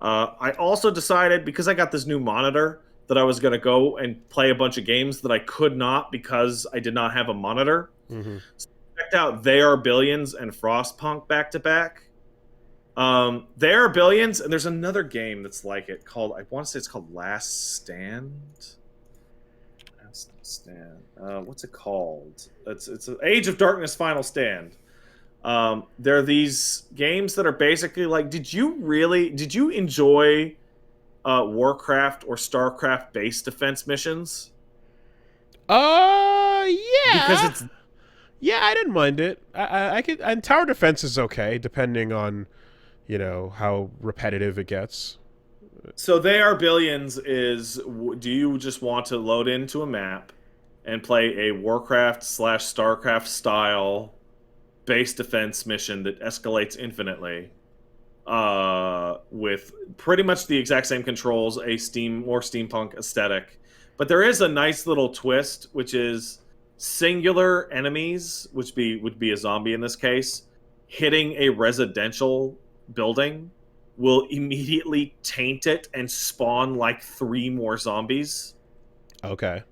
I also decided, because I got this new monitor, that I was going to go and play a bunch of games that I could not because I did not have a monitor. Hmm. So I checked out They Are Billions and Frostpunk back to back. They Are Billions, and there's another game that's like it called, I want to say it's called Last Stand. Last Stand. What's it called? It's Age of Darkness Final Stand. There are these games that are basically like, did you enjoy Warcraft or Starcraft base defense missions? Because Yeah. it's Yeah, I didn't mind it. I could, and tower defense is okay, depending on, how repetitive it gets. so They Are Billions is, do you just want to load into a map and play a Warcraft slash Starcraft style base defense mission that escalates infinitely, with pretty much the exact same controls, a more steampunk aesthetic. But there is a nice little twist, which is singular enemies, which would be a zombie in this case, hitting a residential building will immediately taint it and spawn like three more zombies. Okay.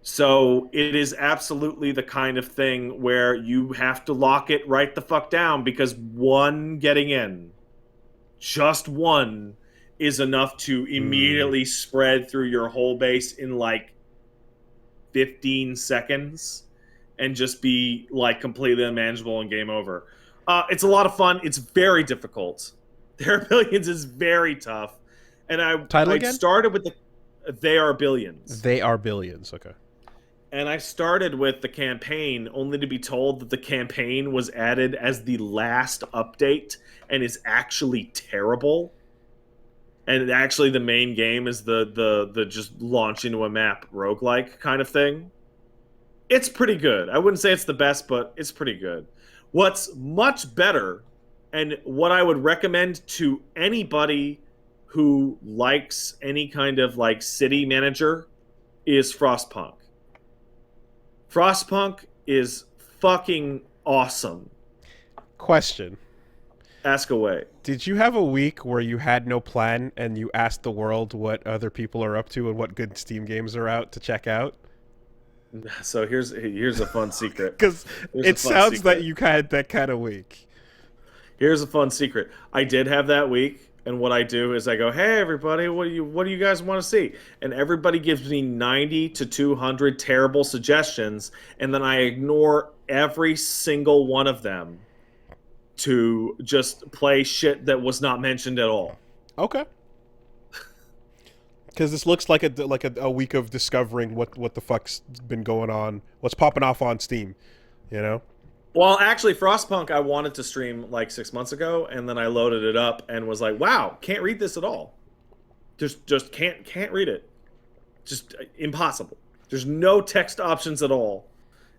So it is absolutely the kind of thing where you have to lock it right the fuck down, because one getting in, just one, is enough to Mm. immediately spread through your whole base in like 15 seconds and just be like completely unmanageable and game over. It's a lot of fun. It's very difficult. There Are Billions is very tough. And Title I again? started with the They Are Billions. They Are Billions. Okay. And I started with the campaign only to be told that the campaign was added as the last update and is actually terrible. And actually the main game is the just launch into a map roguelike kind of thing. It's pretty good. I wouldn't say it's the best, but it's pretty good. What's much better, and what I would recommend to anybody who likes any kind of like city manager, is Frostpunk. Frostpunk is fucking awesome. Question. Ask away. Did you have a week where you had no plan and you asked the world what other people are up to and what good Steam games are out to check out? So here's a fun secret. Because Here's a it fun sounds that secret. you had that kind of week. Here's a fun secret. I did have that week, and what I do is I go, "Hey everybody, what do you guys want to see?" And everybody gives me 90 to 200 terrible suggestions, and then I ignore every single one of them to just play shit that was not mentioned at all. Okay. Because this looks like a week of discovering what the fuck's been going on, what's popping off on Steam, you know? Well, actually, Frostpunk I wanted to stream like 6 months ago, and then I loaded it up and was like, "Wow, can't read this at all. Just can't read it. Just impossible. There's no text options at all,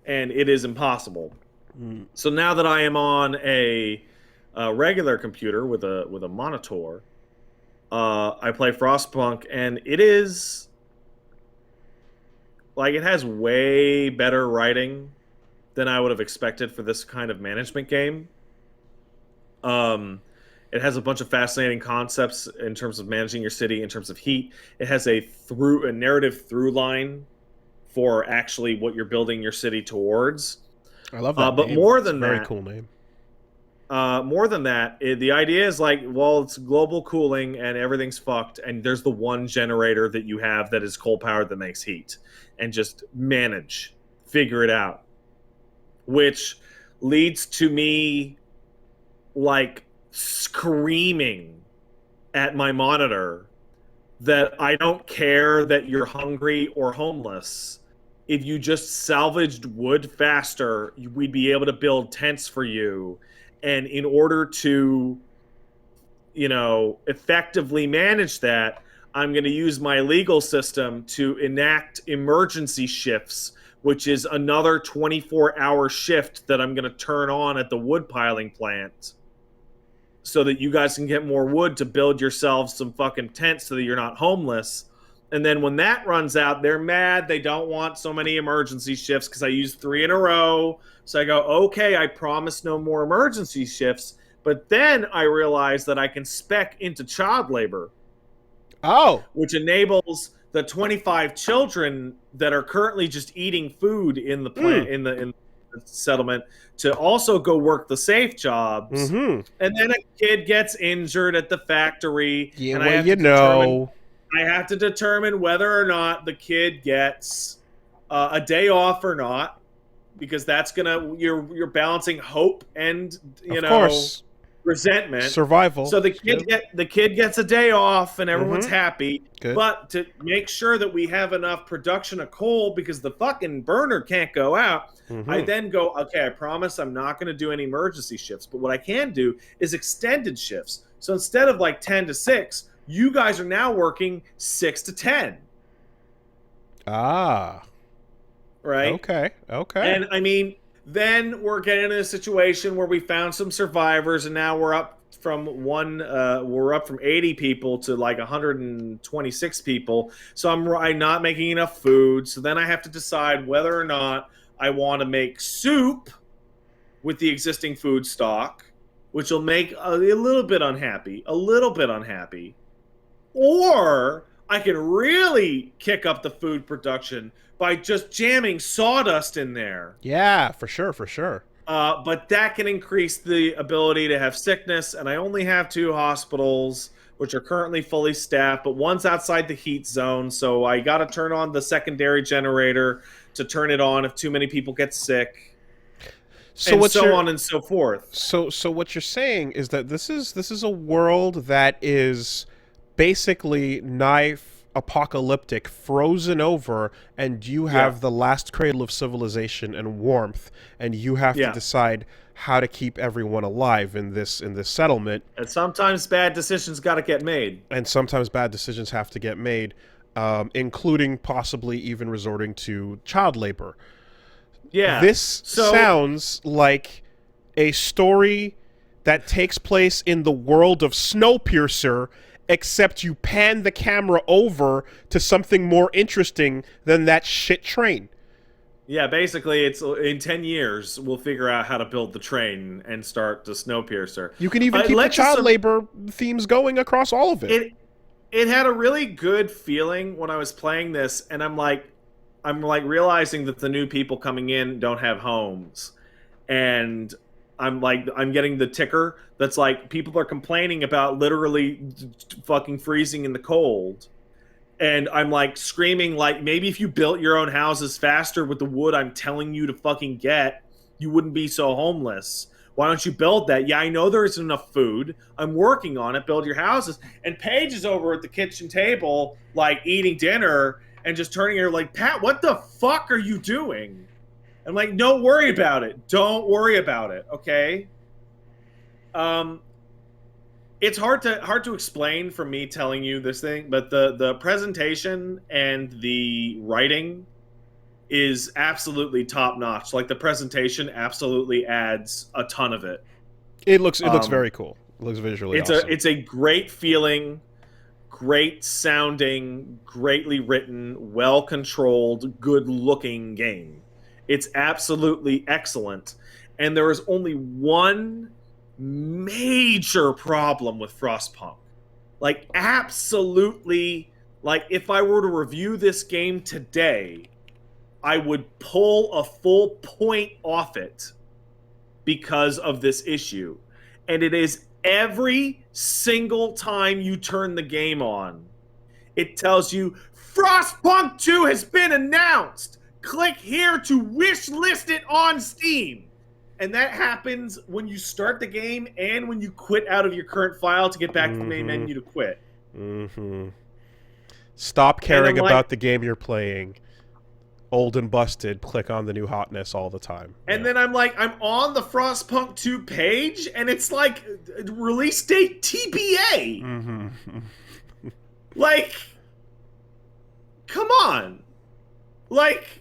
and it is impossible." Mm. So now that I am on a regular computer with a monitor, I play Frostpunk, and it is like, it has way better writing than I would have expected for this kind of management game. Um, it has a bunch of fascinating concepts in terms of managing your city, in terms of heat. It has a narrative through line for actually what you're building your city towards. I love that But name. It's a very cool name. more than that, the idea is like, well, it's global cooling and everything's fucked, and there's the one generator that you have that is coal powered that makes heat, and just figure it out, which leads to me like screaming at my monitor that I don't care that you're hungry or homeless. If you just salvaged wood faster, we'd be able to build tents for you. And in order to, effectively manage that, I'm going to use my legal system to enact emergency shifts, which is another 24-hour shift that I'm going to turn on at the wood piling plant so that you guys can get more wood to build yourselves some fucking tents so that you're not homeless. And then when that runs out, they're mad. They don't want so many emergency shifts because I used 3 in a row. So I go, okay, I promise no more emergency shifts, But then I realized that I can spec into child labor, Oh. which enables the 25 children that are currently just eating food in the plant in the settlement to also go work the safe jobs. Mm-hmm. And then a kid gets injured at the factory, Yeah, and well, you know. I have to determine whether or not the kid gets a day off or not, because that's gonna you're balancing hope and Of course. resentment. Survival. So Yep. the kid gets a day off and everyone's Mm-hmm. happy. Good. But to make sure that we have enough production of coal because the fucking burner can't go out, I Mm-hmm. then go, okay, I promise I'm not going to do any emergency shifts. But what I can do is extended shifts. So instead of like 10 to 6, you guys are now working 6 to 10. Ah. Right? Okay. Okay. And I mean, then we're getting in a situation where we found some survivors, and now we're up from we're up from 80 people to like 126 people. So I'm not making enough food. So then I have to decide whether or not I want to make soup with the existing food stock, which will make a little bit unhappy, or I can really kick up the food production by just jamming sawdust in there. Yeah, for sure, for sure. But that can increase the ability to have sickness, and I only have 2 hospitals, which are currently fully staffed, but one's outside the heat zone, so I got to turn on the secondary generator to turn it on if too many people get sick, So and what so you're on and so forth. so what you're saying is that this is a world that is basically knife apocalyptic, frozen over, and you have Yeah, the last cradle of civilization and warmth, and you have to yeah. decide how to keep everyone alive in this settlement. And sometimes bad decisions got to get made. And sometimes bad decisions have to get made, including possibly even resorting to child labor. Yeah. This So sounds like a story that takes place in the world of Snowpiercer, except you pan the camera over to something more interesting than that shit train. yeah, basically, it's in 10 years we'll figure out how to build the train and start the Snowpiercer. You can even It keep the led to child labor themes going across all of it. it it had a really good feeling when I was playing this, and I'm like realizing that the new people coming in don't have homes, and I'm getting the ticker that's like people are complaining about literally fucking freezing in the cold. And I'm like screaming, like, maybe if you built your own houses faster with the wood I'm telling you to fucking get, you wouldn't be so homeless. Why don't you build that? Yeah, I know there isn't enough food. I'm working on it. Build your houses. And Paige is over at the kitchen table, like eating dinner and just turning her like, Pat, what the fuck are you doing? I'm like, don't worry about it. Don't worry about it. Okay. Um, it's hard to explain from me telling you this thing, but the presentation and the writing is absolutely top notch. Like the presentation absolutely adds a ton of it. It looks Um, very cool. It looks visually it's awesome. a great feeling, great sounding, greatly written, well controlled, good looking game. It's absolutely excellent, and there is only one major problem with Frostpunk. Like, absolutely, like, if I were to review this game today, I would pull a full point off it because of this issue. And it is every single time you turn the game on, it tells you Frostpunk 2 has been announced. Click here to wish list it on Steam. And that happens when you start the game and when you quit out of your current file to get back to the main menu to quit. Stop And caring I'm like, about the game you're playing. Old and busted. Click on the new hotness all the time. and then I'm like, I'm on the Frostpunk 2 page, and it's like release date TBA. Like, come on. Like,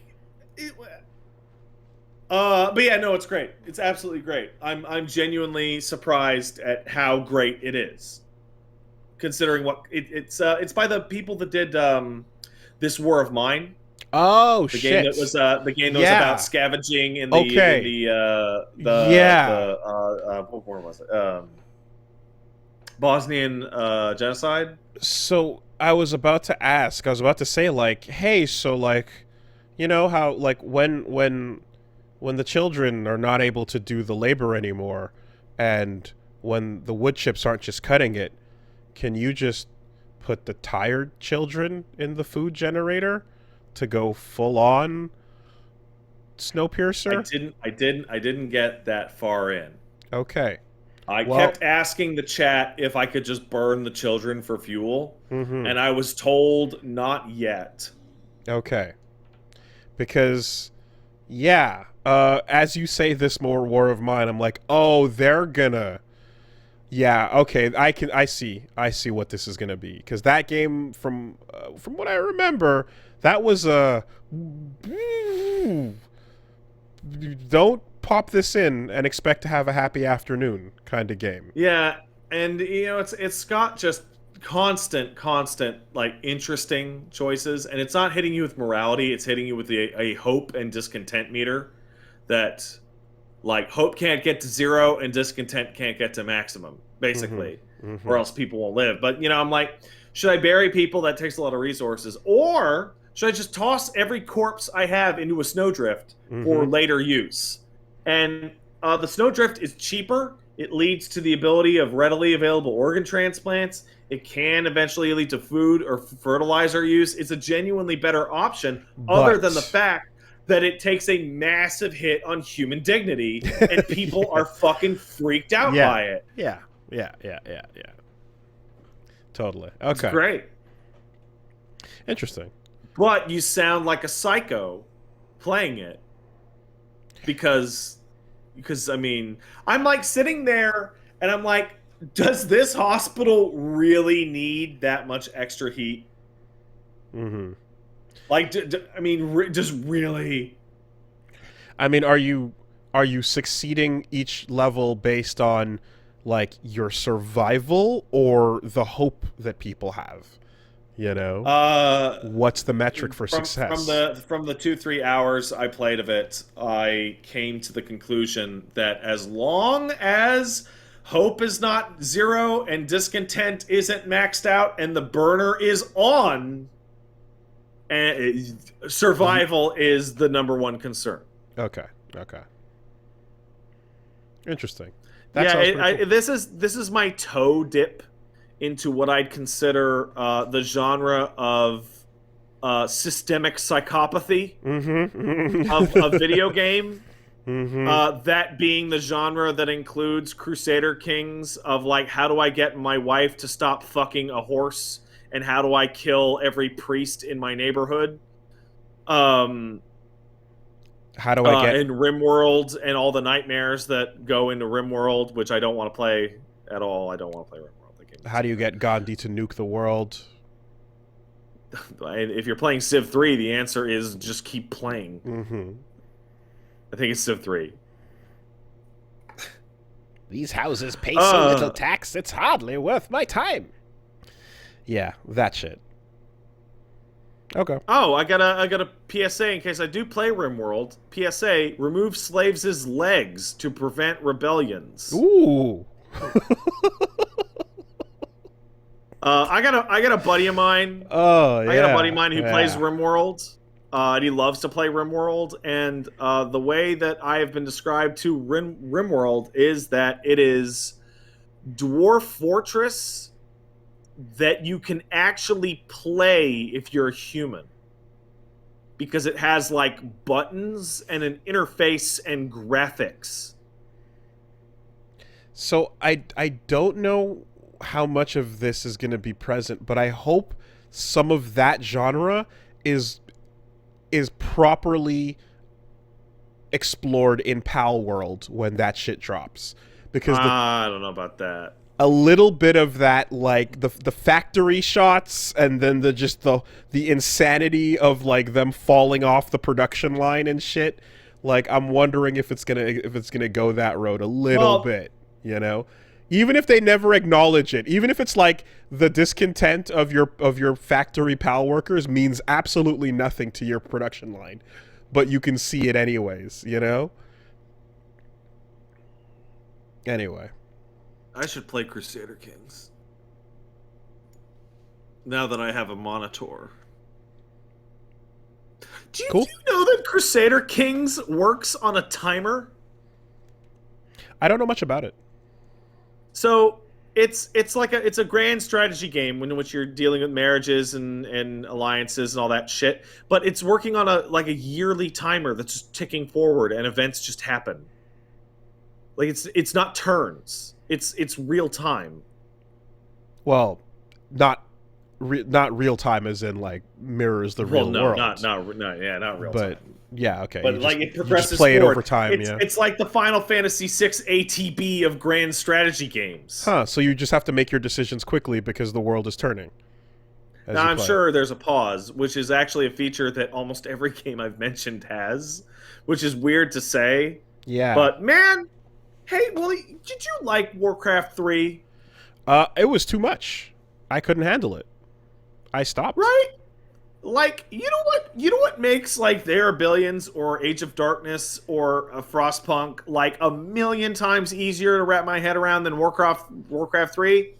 but yeah, no, it's great. It's absolutely great. I'm genuinely surprised at how great it is, considering what it's by the people that did This War of Mine. Oh The shit! game that was the game that was Yeah. about scavenging in the Okay. in the Yeah. what war was it? Bosnian genocide. So I was about to ask. I was about to say, like, hey, so like, you know how like when the children are not able to do the labor anymore, and when the wood chips aren't just cutting it, can you just put the tired children in the food generator to go full on Snowpiercer? I didn't get that far in. Okay. I Well, kept asking the chat if I could just burn the children for fuel, mm-hmm. and I was told not yet. Okay. Because yeah, as you say this more War of Mine, I'm like, oh, they're gonna. Yeah, okay, I see what this is gonna be because that game, from what I remember, that was a don't pop this in and expect to have a happy afternoon kind of game. Yeah, and it's got just constant like interesting choices, and it's not hitting you with morality. It's hitting you with a hope and discontent meter that like hope can't get to zero and discontent can't get to maximum, basically, Mm-hmm. or Mm-hmm. else people won't live. But I'm like, should I bury people? That takes a lot of resources, or should I just toss every corpse I have into a snowdrift for Mm-hmm. later use? And the snowdrift is cheaper. It leads to the ability of readily available organ transplants. It can eventually lead to food or fertilizer use. It's a genuinely better option, other than the But fact that it takes a massive hit on human dignity and people yeah, are fucking freaked out yeah, by it. yeah, yeah. Totally. It's Okay. great. Interesting. But you sound like a psycho playing it because I mean, I'm like sitting there and I'm like, does this hospital really need that much extra heat? Mm-hmm. Like, I mean, just really. I mean, are you succeeding each level based on like your survival or the hope that people have? You know, Uh, what's the metric for success? from the 2-3 hours I played of it, I came to the conclusion that as long as hope is not zero and discontent isn't maxed out and the burner is on, and Ye- survival is the number one concern. okay, okay, interesting. That Yeah, sounds pretty cool. this is my toe dip into what I'd consider the genre of systemic psychopathy of a Mm-hmm. video game. Mm-hmm. That being the genre that includes Crusader Kings of like, how do I get my wife to stop fucking a horse, and how do I kill every priest in my neighborhood? Um, How do I get? and RimWorld and all the nightmares that go into RimWorld, which I don't want to play at all. I don't want to play RimWorld. That game How do you bad. get Gandhi to nuke the world? If you're playing Civ 3, the answer is just keep playing. Mm-hmm. I think it's Civ 3. These houses pay so little Uh, tax; it's hardly worth my time. Yeah, that shit. Okay. oh, I got a PSA in case I do play RimWorld. PSA: remove slaves' legs to prevent rebellions. Ooh. I got a buddy of mine. Oh I got a buddy of yeah, mine who plays yeah. RimWorld. And he loves to play RimWorld. And the way that I have been described to RimWorld is that it is Dwarf Fortress that you can actually play if you're a human, because it has like buttons and an interface and graphics. So I don't know how much of this is going to be present, but I hope some of that genre is properly explored in Pal World when that shit drops, because I don't know about that. a little bit of that, like the factory shots, and then the insanity of like them falling off the production line and shit. Like I'm wondering if it's gonna go that road a little Well, bit, you know. Even if they never acknowledge it, even if it's like the discontent of your factory pal workers means absolutely nothing to your production line, but you can see it anyways, you know. Anyway, I should play Crusader Kings now that I have a monitor. Do Cool. you know that Crusader Kings works on a timer? I don't know much about it. So it's like it's a grand strategy game in which you're dealing with marriages and alliances and all that shit. But it's working on a yearly timer that's just ticking forward, and events just happen. Like it's not turns. It's real time. Well, not not real time as in like mirrors the Well, real no, world. not real But time. yeah, okay. But like it you just progresses play forward. it over time. It's Yeah. it's like the Final Fantasy VI ATB of grand strategy games. Huh. So you just have to make your decisions quickly because the world is turning. As Now you I'm play. sure there's a pause, which is actually a feature that almost every game I've mentioned has, which is weird to say. Yeah. But man, hey, Willie, did you like Warcraft 3? It was too much. I couldn't handle it. I stopped. Right? Like, you know what? You know what makes like There Are Billions or Age of Darkness or a Frostpunk like a million times easier to wrap my head around than Warcraft 3?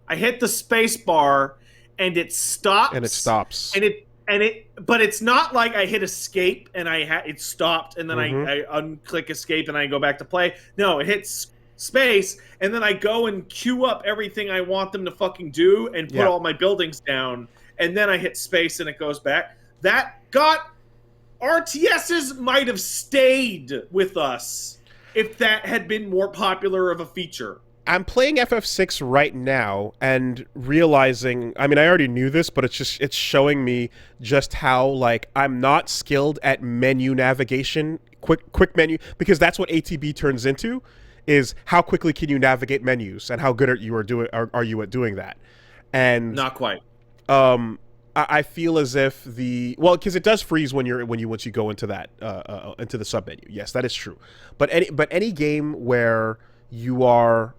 I hit the space bar and it stops. And it stops. But it's not like I hit escape and it stopped and then Mhm. I unclick escape and I go back to play. No, it hits space and then I go and queue up everything I want them to fucking do and put Yeah. all my buildings down, and then I hit space and it goes back. That got RTSs might have stayed with us if that had been more popular of a feature. I'm playing FF6 right now and realizing, I mean, I already knew this, but it's showing me just how like I'm not skilled at menu navigation, quick menu, because that's what ATB turns into, is how quickly can you navigate menus and how good are you at doing that. And Not quite. I feel as if because it does freeze once you go into that into the sub menu. Yes, that is true. But any game where you are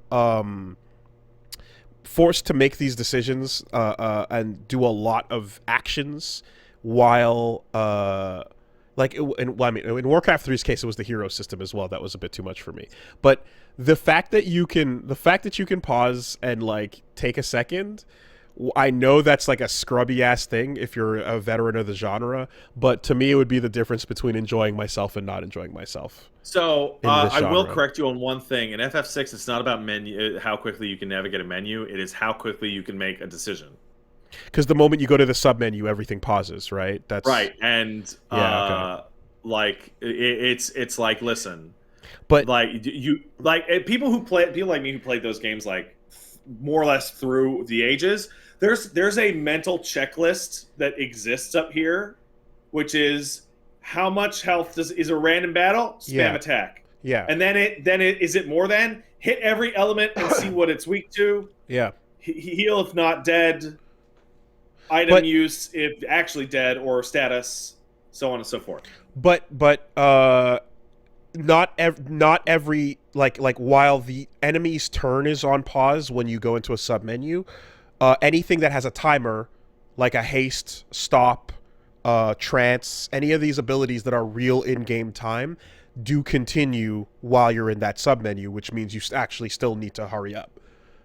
forced to make these decisions and do a lot of actions while in Warcraft 3's case, it was the hero system as well that was a bit too much for me. But the fact that you can pause and like take a second, I know that's like a scrubby ass thing if you're a veteran of the genre, but to me it would be the difference between enjoying myself and not enjoying myself. So In this I will genre. correct you on one thing. In FF6, it's not about menu, how quickly you can navigate a menu. It is how quickly you can make a decision. Because the moment you go to the sub menu, everything pauses, right? That's Right, and Yeah, like it's like, listen, But like you like people like me who played those games like more or less through the ages. There's a mental checklist that exists up here, which is how much health is a random battle, spam Yeah. attack. yeah, And then is it more than hit every element and see what it's weak to. yeah. Heal if not dead. Item But- use if actually dead, or status, so on and so forth. But not every like while the enemy's turn is on pause when you go into a sub menu, anything that has a timer, like a haste, stop, trance, any of these abilities that are real in-game time, do continue while you're in that sub menu, which means you actually still need to hurry up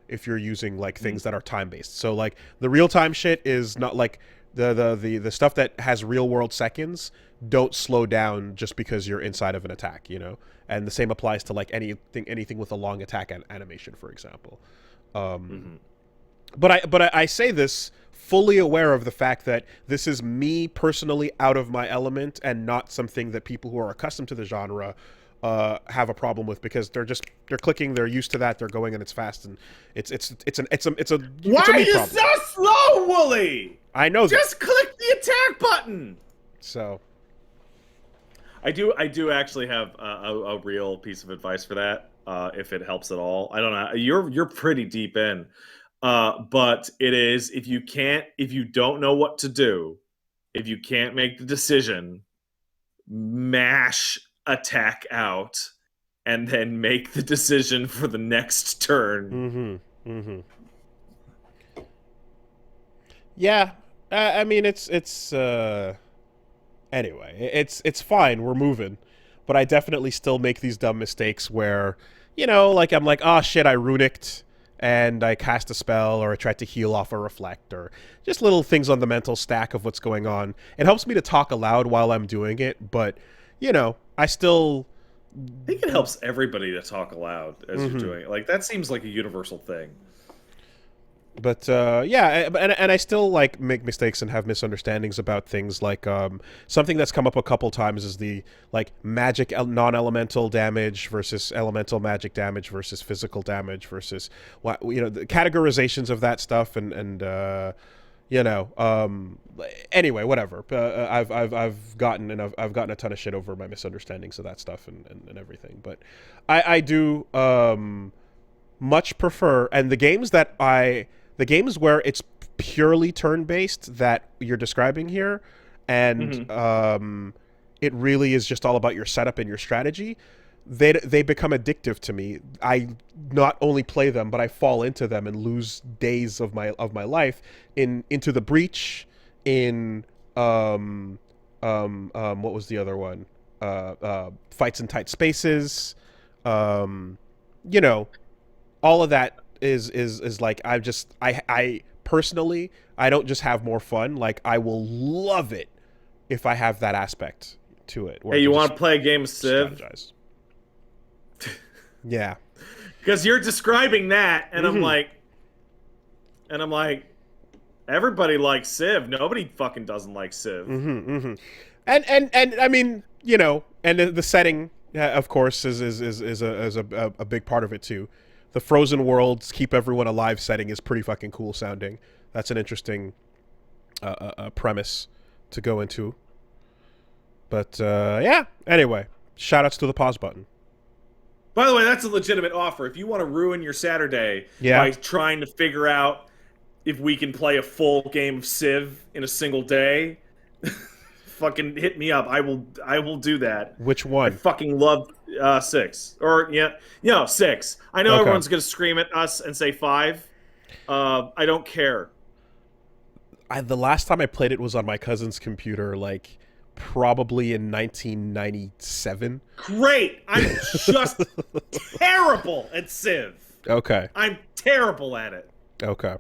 if you're using like things that are time based. So like the real time shit is not like the stuff that has real world seconds don't slow down just because you're inside of an attack, you know. And the same applies to like anything with a long attack animation, for example. But I say this fully aware of the fact that this is me personally out of my element and not something that people who are accustomed to the genre have a problem with, because they're clicking, they're used to that, they're going, and it's fast, and it's a Why are me you problem. so slow, Wooly? I know that. Just click the attack button. So I do actually have a real piece of advice for that, if it helps at all. I don't know. You're pretty deep in, but it is, if you don't know what to do, if you can't make the decision, mash attack out, and then make the decision for the next turn. Yeah, I mean it's anyway, it's fine. We're moving, but I definitely still make these dumb mistakes where, you know, like I'm like, oh shit, I runicked and I cast a spell, or I tried to heal off a reflect, or just little things on the mental stack of what's going on. It helps me to talk aloud while I'm doing it, but you know, I still. I think it helps everybody to talk aloud as you're doing it. Like that seems like a universal thing. But yeah, and I still like make mistakes and have misunderstandings about things. Like something that's come up a couple times is the like magic non-elemental damage versus elemental magic damage versus physical damage versus what, you know, the categorizations of that stuff, and you know, anyway, whatever. I've gotten a ton of shit over my misunderstandings of that stuff and everything. But I do much prefer, and the games where it's purely turn-based that you're describing here, and it really is just all about your setup and your strategy, they become addictive to me. I not only play them, but I fall into them and lose days of my life into the Breach, in what was the other one? Fights in Tight Spaces, you know, all of that is like, I personally, I don't just have more fun. Like, I will love it if I have that aspect to it. Hey, you want to play a game of Civ? Strategize. Yeah, because you're describing that, and I'm like, everybody likes Civ. Nobody fucking doesn't like Civ. And I mean, you know, and the setting, of course, is a big part of it too. The frozen worlds keep everyone alive setting is pretty fucking cool sounding. That's an interesting premise to go into. But yeah, anyway, shout outs to the pause button. By the way, that's a legitimate offer. If you want to ruin your Saturday by trying to figure out if we can play a full game of Civ in a single day, fucking hit me up. I will do that. Which one? I fucking love 6. Or, yeah, 6. I know everyone's going to scream at us and say 5. I don't care. The last time I played it was on my cousin's computer, like, probably in 1997. Great! I'm just terrible at Civ. Okay. I'm terrible at it. Okay.